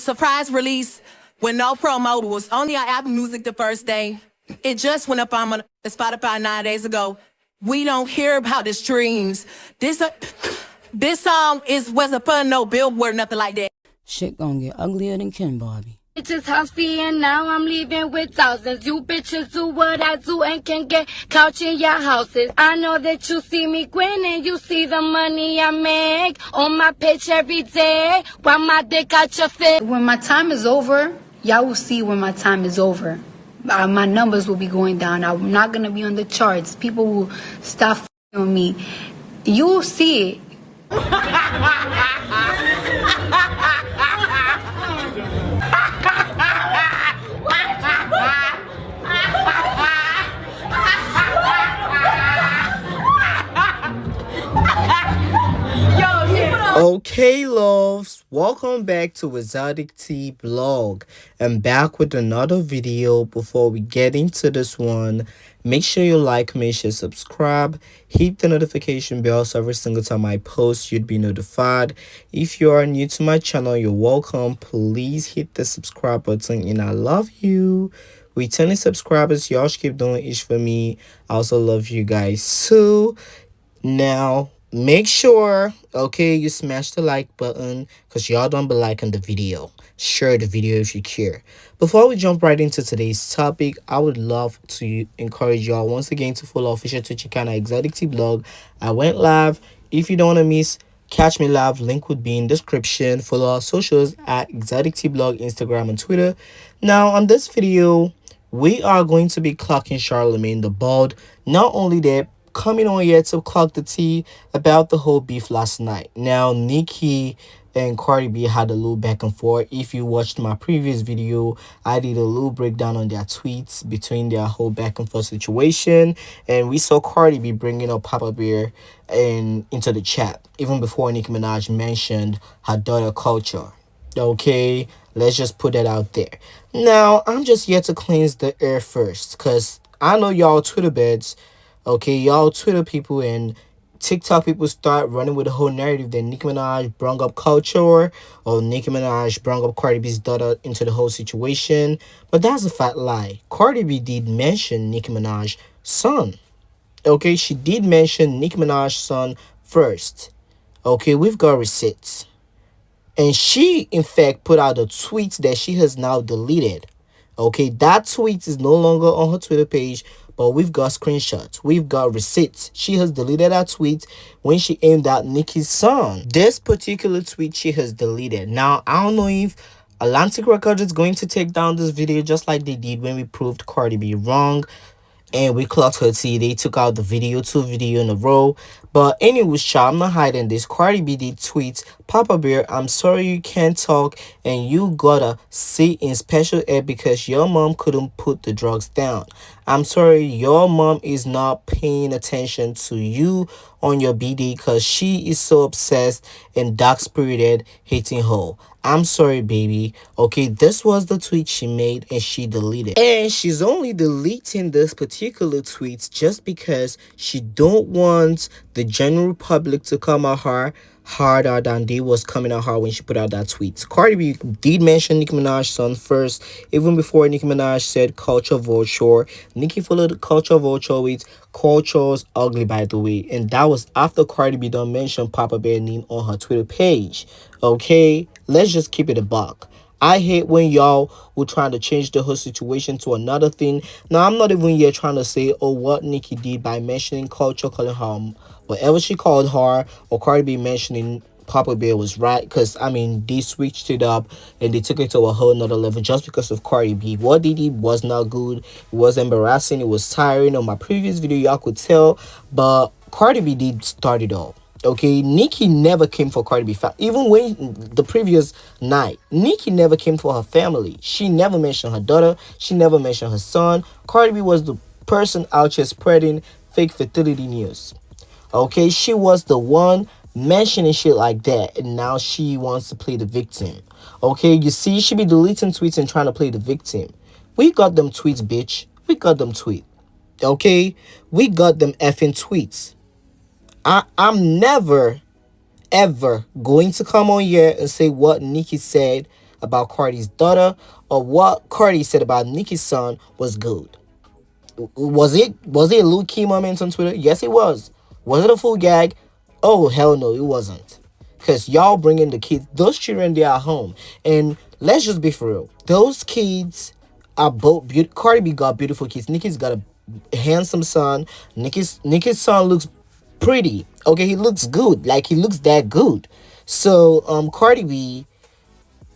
surprise release with no promo. It was only on Apple Music the first day. It just went up on Spotify 9 days ago. We don't hear about the streams. This song wasn't put no billboard, nothing like that. Shit gonna get uglier than Ken Barbie. Bitches huffy and now I'm leaving with thousands. You bitches do what I do and can get couch in your houses. I know that you see me grinning, you see the money I make on my pitch every day while my dick out your face. When my time is over, y'all will see when my time is over. My numbers will be going down. I'm not gonna be on the charts. People will stop on me. You'll see it. Okay, loves, welcome back to Exotic Tea Blog. I'm back with another video. Before we get into this one, make sure you like, comment, share, subscribe, hit the notification bell so every single time I post you'd be notified. If you are new to my channel, you're welcome. Please hit the subscribe button and I love you. Returning subscribers, y'all should keep doing it for me. I also love you guys. So now make sure, okay, you smash the like button because y'all don't be liking the video. Share the video if you care. Before we jump right into today's topic, I would love to encourage y'all once again to follow official Twitch account at Exotic Tea Blog. I went live. If you don't want to miss catch me live, link would be in description. Follow our socials at Exotic Tea Blog, Instagram and Twitter. Now on this video, we are going to be clocking Charlemagne the Bald. Not only that, coming on here to clock the tea about the whole beef last night. Now, Nicki and Cardi B had a little back and forth. If you watched my previous video, I did a little breakdown on their tweets between their whole back and forth situation. And we saw Cardi B bringing up Papa Bear into the chat, even before Nicki Minaj mentioned her daughter Culture. Okay, let's just put that out there. Now, I'm just here to cleanse the air first, because I know y'all Twitter beds. Okay, y'all Twitter people and TikTok people start running with the whole narrative that Nicki Minaj brought up Culture or Nicki Minaj brought up Cardi B's daughter into the whole situation. But that's a fat lie. Cardi B did mention Nicki Minaj's son. Okay, she did mention Nicki Minaj's son first. Okay, we've got receipts. And she, in fact, put out a tweet that she has now deleted. Okay, that tweet is no longer on her Twitter page, but we've got screenshots. We've got receipts. She has deleted that tweet when she aimed at Nicki's son. This particular tweet she has deleted. Now, I don't know if Atlantic Records is going to take down this video just like they did when we proved Cardi B wrong. And we clocked her tea. They took out the video, 2 videos in a row. But anyways, child, I'm not hiding this. Cardi B did tweet, Papa Bear, I'm sorry you can't talk and you gotta sit in special ed because your mom couldn't put the drugs down. I'm sorry your mom is not paying attention to you on your BD because she is so obsessed and dark-spirited hating her. I'm sorry, baby. Okay, this was the tweet she made and she deleted. And she's only deleting this particular tweet just because she don't want the general public to come at her harder than they was coming at her when she put out that tweet. Cardi B did mention Nicki Minaj's son first, even before Nicki Minaj said Culture Vulture. Nicki followed the Culture Vulture with Culture's ugly, by the way, and that was after Cardi B done mention Papa Bear name on her Twitter page. Okay, let's just keep it a buck. I hate when y'all were trying to change the whole situation to another thing. Now, I'm not even here trying to say, oh, what Nicki did by mentioning Culture, calling her whatever she called her, or Cardi B mentioning Papa Bear was right. Because, I mean, they switched it up and they took it to a whole nother level just because of Cardi B. What they did was not good. It was embarrassing. It was tiring. On my previous video, y'all could tell. But Cardi B did start it all. Okay, Nicki never came for Cardi B. Even when the previous night, Nicki never came for her family. She never mentioned her daughter. She never mentioned her son. Cardi B was the person out here spreading fake fertility news. Okay, she was the one mentioning shit like that, and now she wants to play the victim. Okay, you see, she be deleting tweets and trying to play the victim. We got them tweets, bitch. We got them tweets. Okay, we got them effing tweets. I'm never, ever going to come on here and say what Nicki said about Cardi's daughter or what Cardi said about Nicki's son was good. Was it a low key moment on Twitter? Yes, it was. Was it a full gag? Oh, hell no, it wasn't. Because y'all bringing the kids, those children, they are home. And let's just be for real. Those kids are both beautiful. Cardi B got beautiful kids. Nicki's got a handsome son. Nicki's son looks pretty. Okay, he looks good. Like, he looks that good. So, Cardi B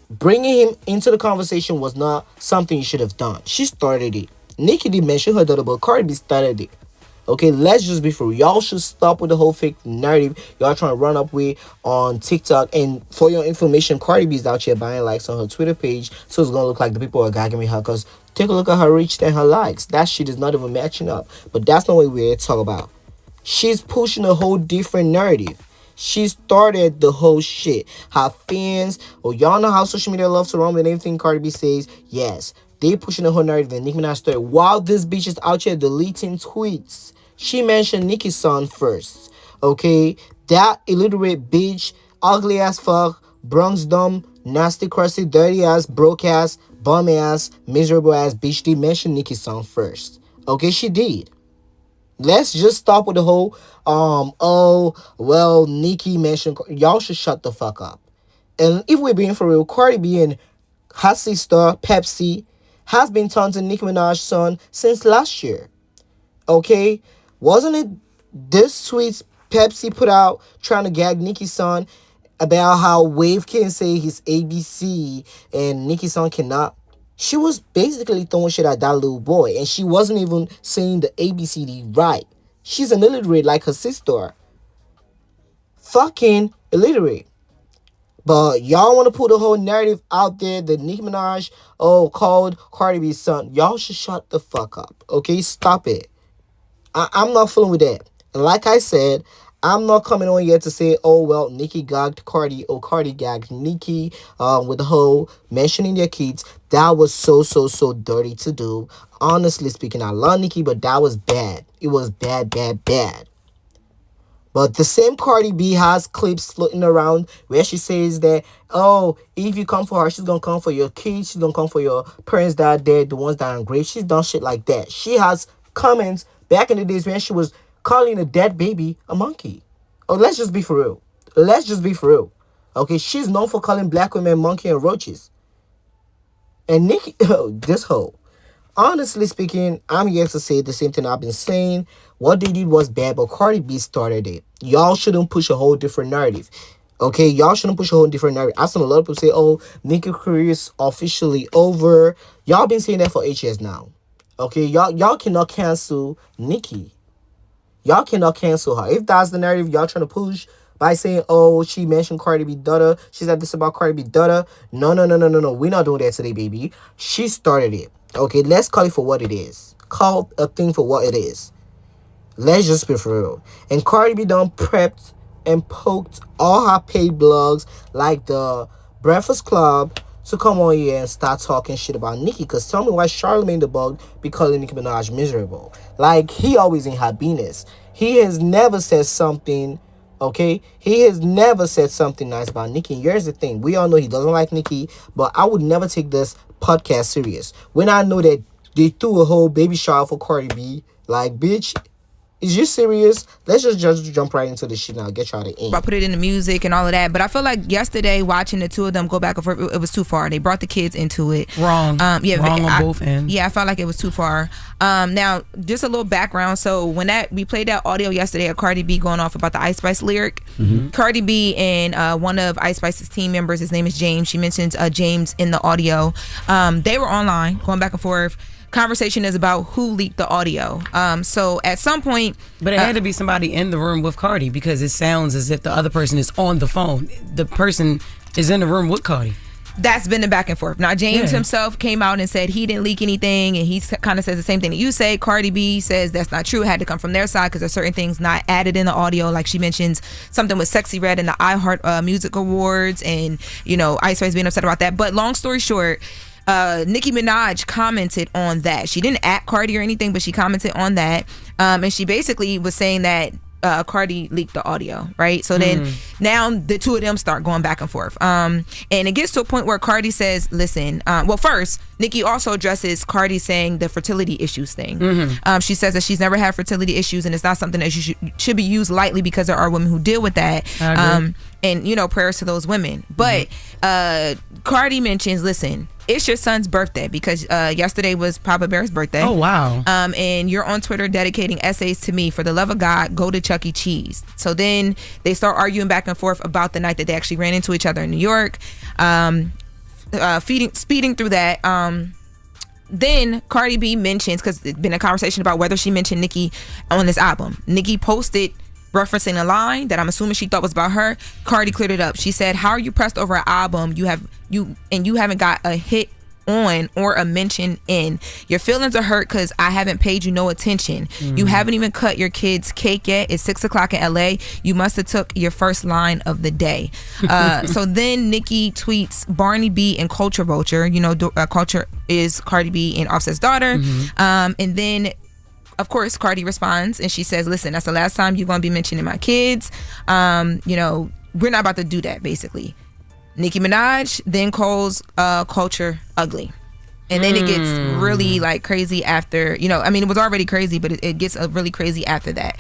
bringing him into the conversation was not something you should have done. She started it. Nicki didn't mention her daughter, but Cardi B started it. Okay, let's just be for real. Y'all should stop with the whole fake narrative y'all trying to run up with on TikTok. And for your information, Cardi B is out here buying likes on her Twitter page, so it's gonna look like the people are gagging with her. Cause take a look at her reach and her likes. That shit is not even matching up. But that's not what we're here to talk about. She's pushing a whole different narrative. She started the whole shit. Her fans, y'all know how social media loves to run with anything Cardi B says. Yes, they pushing the whole narrative that Nicki Minaj started. While this bitch is out here deleting tweets, she mentioned Nicki's son first. Okay, that illiterate bitch, ugly as fuck, Bronx dumb, nasty, crusty, dirty ass, broke ass, bum ass, miserable ass bitch. They mentioned Nicki's son first. Okay, she did. Let's just stop with the whole oh well, Nicki mentioned. Y'all should shut the fuck up. And if we're being for real, Cardi B and her sister Pepsi has been taunting Nicki Minaj's son since last year. Okay, wasn't it this tweet Pepsi put out trying to gag Nicki's son about how Wave can say his ABC and Nicki's son cannot? She was basically throwing shit at that little boy, and she wasn't even saying the ABCD right. She's an illiterate like her sister. Fucking illiterate. But y'all want to put a whole narrative out there that Nicki Minaj, called Cardi B's son. Y'all should shut the fuck up. Okay, stop it. I'm not fooling with that. And like I said, I'm not coming on yet to say, oh, well, Nicki gagged Cardi, or Cardi gagged Nicki, with the whole mentioning their kids. That was so dirty to do. Honestly speaking, I love Nicki, but that was bad. It was bad. But the same Cardi B has clips floating around where she says that, oh, if you come for her, she's going to come for your kids. She's going to come for your parents that are dead, the ones that are in grave. She's done shit like that. She has comments back in the days when she was calling a dead baby a monkey. Oh, let's just be for real. Okay, she's known for calling black women monkey and roaches. And Nicki, this hoe. Honestly speaking, I'm here to say the same thing I've been saying. What they did was bad, but Cardi B started it. Y'all shouldn't push a whole different narrative. Okay, y'all shouldn't push a whole different narrative. I've seen a lot of people say, oh, Nicki's career is officially over. Y'all been saying that for 8 years now. Okay, y'all cannot cancel Nicki. Y'all cannot cancel her. If that's the narrative y'all trying to push by saying, oh, she mentioned Cardi B daughter, she said this about Cardi B daughter. No. We're not doing that today, baby. She started it. Okay, let's call it for what it is. Call a thing for what it is. Let's just be for real. And Cardi B done prepped and poked all her paid blogs like the Breakfast Club to come on here and start talking shit about Nicki. Because tell me why Charlamagne the Bug be calling Nicki Minaj miserable. Like, he always in her business. He has never said something, okay? He has never said something nice about Nicki. And here's the thing. We all know he doesn't like Nicki, but I would never take this podcast serious. When I know that they threw a whole baby shower for Cardi B, like, bitch, is you serious? Let's just jump right into this shit now. Get y'all to end. I put it in the music and all of that, but I feel like yesterday watching the two of them go back and forth, it was too far. They brought the kids into it. Wrong. Wrong on both ends. Yeah, I felt like it was too far. Now, just a little background. So when we played that audio yesterday of Cardi B going off about the Ice Spice lyric, Cardi B and one of Ice Spice's team members, his name is James. She mentions James in the audio. They were online going back and forth. Conversation is about who leaked the audio. So at some point, but it had to be somebody in the room with Cardi, because it sounds as if the other person is on the phone. The person is in the room with Cardi. That's been the back and forth. Now, James himself came out and said he didn't leak anything, and he kind of says the same thing that you say. Cardi B says that's not true. It had to come from their side because there's certain things not added in the audio. Like she mentions something with Sexy Red in the iHeart Music Awards, and, you know, Ice Spice being upset about that. But long story short, Nicki Minaj commented on that. She didn't at Cardi or anything, but she commented on that. And she basically was saying that Cardi leaked the audio, right? So then now the two of them start going back and forth. And it gets to a point where Cardi says, listen, well, first, Nicki also addresses Cardi saying the fertility issues thing. She says that she's never had fertility issues and it's not something that should be used lightly because there are women who deal with that. And, you know, prayers to those women. But Cardi mentions, listen, it's your son's birthday because yesterday was Papa Bear's birthday. Oh, wow. And you're on Twitter dedicating essays to me. For the love of God, go to Chuck E. Cheese. So then they start arguing back and forth about the night that they actually ran into each other in New York. Speeding through that. Then Cardi B mentions, because it's been a conversation about whether she mentioned Nicki on this album. Nicki posted referencing a line that I'm assuming she thought was about her. Cardi cleared it up. She said, how are you pressed over an album you haven't got a hit on or a mention in? Your feelings are hurt because I haven't paid you no attention. You haven't even cut your kid's cake yet. It's 6 o'clock in LA. You must have took your first line of the day. So then Nicki tweets Barney B and Culture Vulture. You know, Culture is Cardi B and Offset's daughter. And then of course, Cardi responds and she says, listen, that's the last time you're going to be mentioning my kids. You know, we're not about to do that, basically. Nicki Minaj then calls Culture ugly. And then it gets really like crazy after, you know, I mean, it was already crazy, but it gets really crazy after that.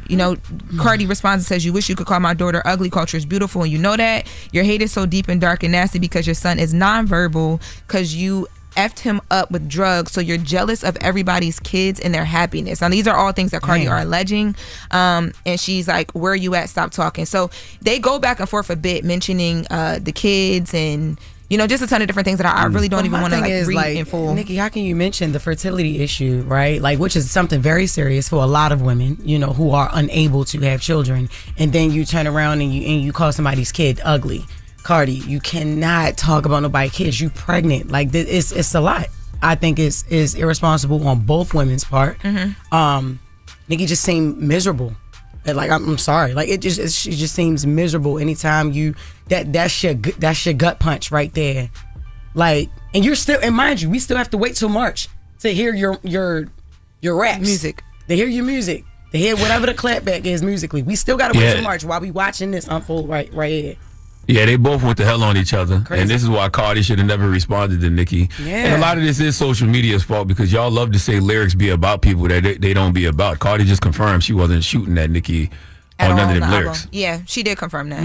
You know, Cardi responds and says, you wish you could call my daughter ugly. Culture is beautiful and you know that. Your hate is so deep and dark and nasty because your son is nonverbal because you effed him up with drugs, so you're jealous of everybody's kids and their happiness. Now these are all things that Cardi are alleging, and she's like, where are you at? Stop talking. So they go back and forth a bit, mentioning the kids and, you know, just a ton of different things that I really don't even want to like read in full. Nicki, how can you mention the fertility issue, right? Like, which is something very serious for a lot of women, you know, who are unable to have children, and then you turn around and you call somebody's kid ugly. Cardi, you cannot talk about nobody's kids. You pregnant. Like, it's a lot. I think it's irresponsible on both women's part. Nicki just seemed miserable. Like, I'm sorry. Like, she just seems miserable anytime that's your gut punch right there. Like, and you're still, and mind you, we still have to wait till March to hear your raps. Music. To hear your music. To hear whatever the clapback is musically. We still got to wait till March while we watching this unfold right here. Yeah, they both went to hell on each other. Crazy. And this is why Cardi should have never responded to Nicki. Yeah. And a lot of this is social media's fault because y'all love to say lyrics be about people that they don't be about. Cardi just confirmed she wasn't shooting at Nicki on none of them lyrics. Yeah, she did confirm that.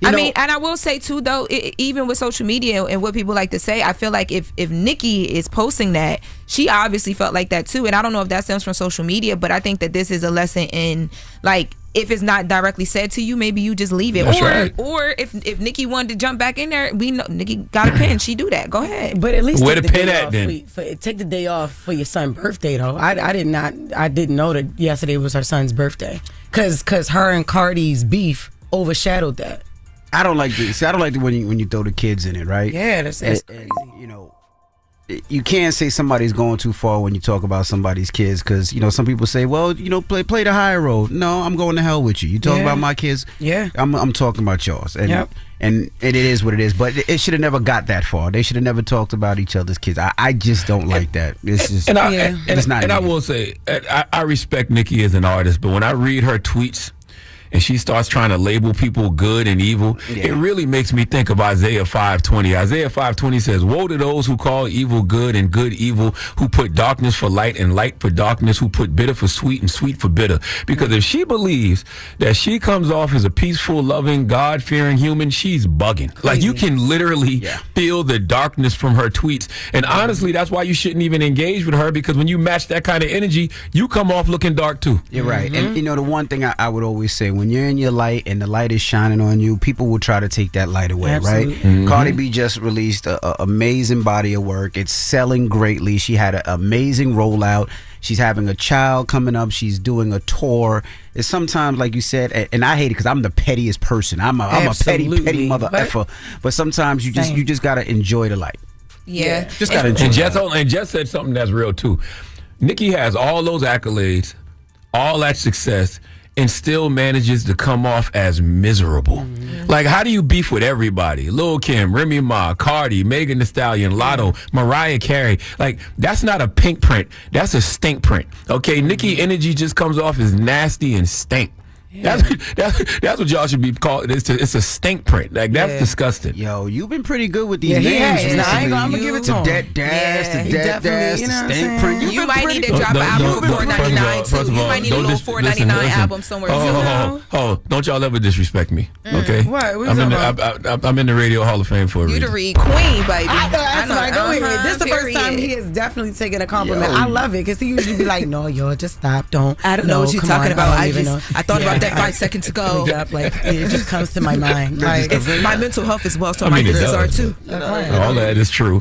I mean, and I will say too, though, even with social media and what people like to say, I feel like if Nicki is posting that, she obviously felt like that too. And I don't know if that stems from social media, but I think that this is a lesson in, like, if it's not directly said to you, maybe you just leave it. That's right. Or if Nicki wanted to jump back in there, we know Nicki got a pen. She do that. Go ahead. But at least where the pen at then? Take the day off for your son's birthday though. I didn't know that yesterday was her son's birthday. Cause her and Cardi's beef overshadowed that. I don't like this. I don't like when you throw the kids in it, right? Yeah, that's crazy. You know, you can't say somebody's going too far when you talk about somebody's kids because, you know, some people say, well, you know, play the higher road. No, I'm going to hell with you. You talk about my kids. Yeah. I'm talking about yours. And and it is what it is. But it should have never got that far. They should have never talked about each other's kids. I just don't like that. It's just, it's not. And I will say, I respect Nicki as an artist, but when I read her tweets, and she starts trying to label people good and evil, it really makes me think of Isaiah 5:20. Isaiah 5:20 says, woe to those who call evil good and good evil, who put darkness for light and light for darkness, who put bitter for sweet and sweet for bitter. Because if she believes that she comes off as a peaceful, loving, God-fearing human, she's bugging. Crazy. Like, you can literally feel the darkness from her tweets. And honestly, that's why you shouldn't even engage with her, because when you match that kind of energy, you come off looking dark too. You're right. And you know, the one thing I would always say, when you're in your light and the light is shining on you, people will try to take that light away. Absolutely. Right? Cardi B just released an amazing body of work. It's selling greatly. She had an amazing rollout. She's having a child coming up. She's doing a tour. It's sometimes, like you said, and I hate it because I'm the pettiest person. I'm a petty mother effer. But sometimes you just gotta enjoy the light. Yeah. Just gotta enjoy. And Jess said something that's real too. Nicki has all those accolades, all that success, and still manages to come off as miserable. Like, how do you beef with everybody? Lil Kim, Remy Ma, Cardi, Megan Thee Stallion, Lotto, Mariah Carey. Like, that's not a pink print. That's a stink print. Okay, Nicki energy just comes off as nasty and stink. Yeah. That's what y'all should be called. It's a stink print. Like, that's disgusting. Yo, you've been pretty good with these names recently. I'm gonna give it to him. Dead Dash, the Dead Dash, the stink print. You might need to drop an album for $4.99 too. You might need a little $4.99 album somewhere too. Oh, don't y'all ever disrespect me, okay? What? I'm in the Radio Hall of Fame for a reason. You the Reed Queen, baby. I know. This is the first time he has definitely taken a compliment. I love it because he usually be like, "No, yo, just stop, don't." I don't know what you're talking about. I thought about that 5 seconds ago. Like, it just comes to my mind. Like, my mental health as well, so my business are too. All that is true.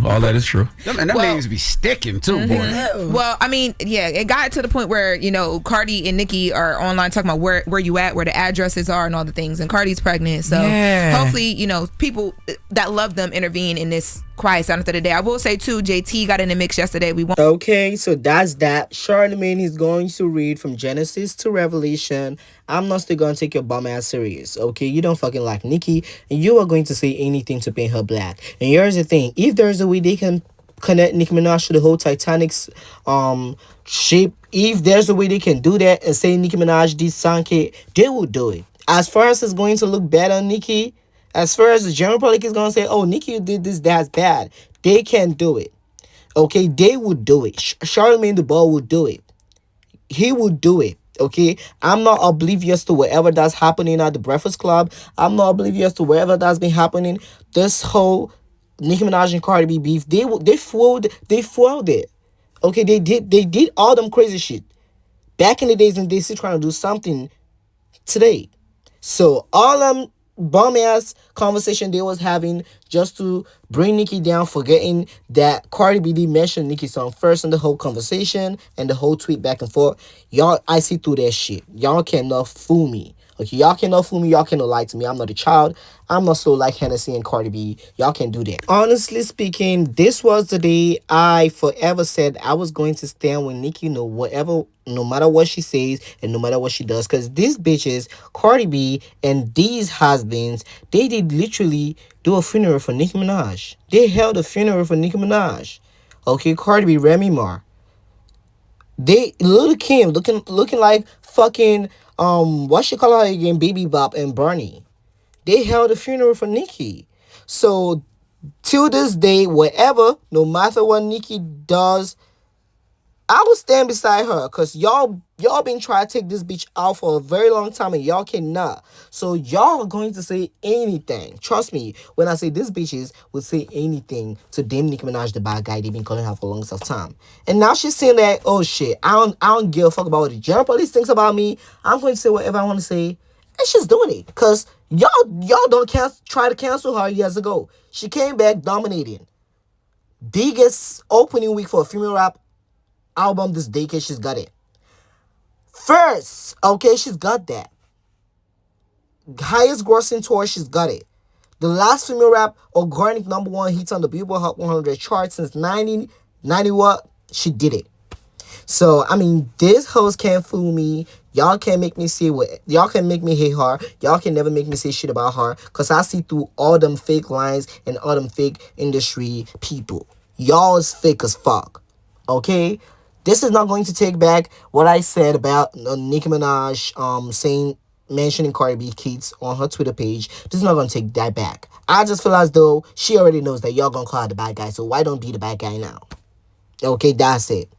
And them names be sticking too, boy. Well, I mean, yeah, it got to the point where, you know, Cardi and Nicki are online talking about where you at, where the addresses are and all the things, and Cardi's pregnant. So hopefully, you know, people that love them intervene in this quiet sound of the day. I will say too, JT got in the mix yesterday. Okay, so that's that. Charlamagne is going to read from Genesis to Revelation. I'm not still going to take your bum ass serious. Okay, you don't fucking like Nicki, and you are going to say anything to paint her black. And here's the thing: if there's a way they can connect Nicki Minaj to the whole Titanic's shape, if there's a way they can do that and say Nicki Minaj did Sanke, they will do it. As far as it's going to look bad on Nicki, as far as the general public is going to say, oh, Nicki did this, that's bad, they can do it. Okay, they would do it. Charlamagne the Ball would do it. He would do it. Okay, I'm not oblivious to whatever that's happening at the Breakfast Club. I'm not oblivious to whatever that's been happening. This whole Nicki Minaj and Cardi B beef, they foiled it. Okay, they did all them crazy shit back in the days, and they still trying to do something today. So all them bum ass conversation they was having just to bring Nicki down, forgetting that Cardi B did mention Nicki's song first in the whole conversation and the whole tweet back and forth. Y'all, I see through that shit. Y'all cannot fool me. Okay, y'all cannot fool me. Y'all cannot lie to me. I'm not a child. I'm not so like Hennessy and Cardi B. Y'all can do that. Honestly speaking, this was the day I forever said I was going to stand with Nicki no matter what she says and no matter what she does. Because these bitches, Cardi B and these husbands, they did literally do a funeral for Nicki Minaj. They held a funeral for Nicki Minaj. Okay, Cardi B, Remy Ma. Lil Kim looking like fucking what she call her again, Baby Bop and Bernie. They held a funeral for Nicki. So till this day, no matter what Nicki does, I will stand beside her, because y'all been trying to take this bitch out for a very long time and y'all cannot. So y'all are going to say anything. Trust me when I say these bitches would say anything to damn Nicki Minaj the bad guy they've been calling her for a long time. And now she's saying that, oh shit, I don't give a fuck about what the general police thinks about me. I'm going to say whatever I want to say. And she's doing it. Because y'all don't try to cancel her years ago. She came back dominating. Biggest opening week for a female rap album this decade. She's got it. First, okay, she's got that. Highest grossing tour, she's got it. The last female rap organic #1 hits on the Billboard Hot 100 chart since 90 what? She did it. So, I mean, this host can't fool me. Y'all can't make me say what. Y'all can make me hate her. Y'all can never make me say shit about her. Because I see through all them fake lines and all them fake industry people. Y'all is fake as fuck. Okay? This is not going to take back what I said about Nicki Minaj mentioning Cardi B kids on her Twitter page. This is not going to take that back. I just feel as though she already knows that y'all going to call her the bad guy. So why don't be the bad guy now? Okay, that's it.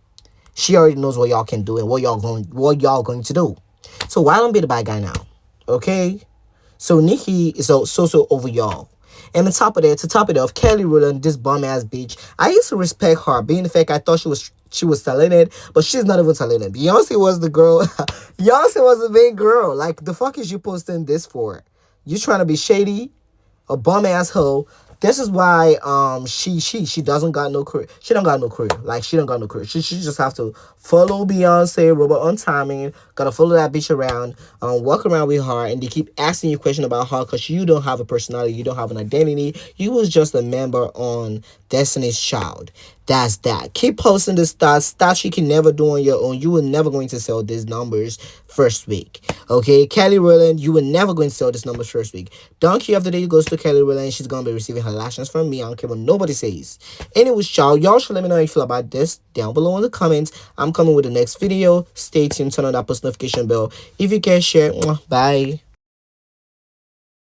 She already knows what y'all can do and what y'all going to do. So why don't be the bad guy now? Okay? So Nicki is so over y'all. And to top it off, Kelly Rowland, this bum ass bitch, I used to respect her, being the fact I thought she was talented, but she's not even talented. Beyonce was the girl. Beyonce was the main girl. Like, the fuck is you posting this for? You trying to be shady? A bum ass hoe. This is why she doesn't got no career. She don't got no career. Like, she don't got no career. She just have to follow Beyonce, Robert on timing. Gotta follow that bitch around, walk around with her, and they keep asking you questions about her because you don't have a personality, you don't have an identity. You was just a member on Destiny's Child. That's that. Keep posting the stats you can never do on your own. You were never going to sell these numbers first week. Okay, Kelly Rowland, you were never going to sell this number first week. Donkey of the day goes to Kelly Rowland. She's going to be receiving her lashings from me. I don't care what nobody says. Anyways, y'all should let me know how you feel about this down below in the comments. I'm coming with the next video. Stay tuned, turn on that post notification bell. If you can, share. Bye.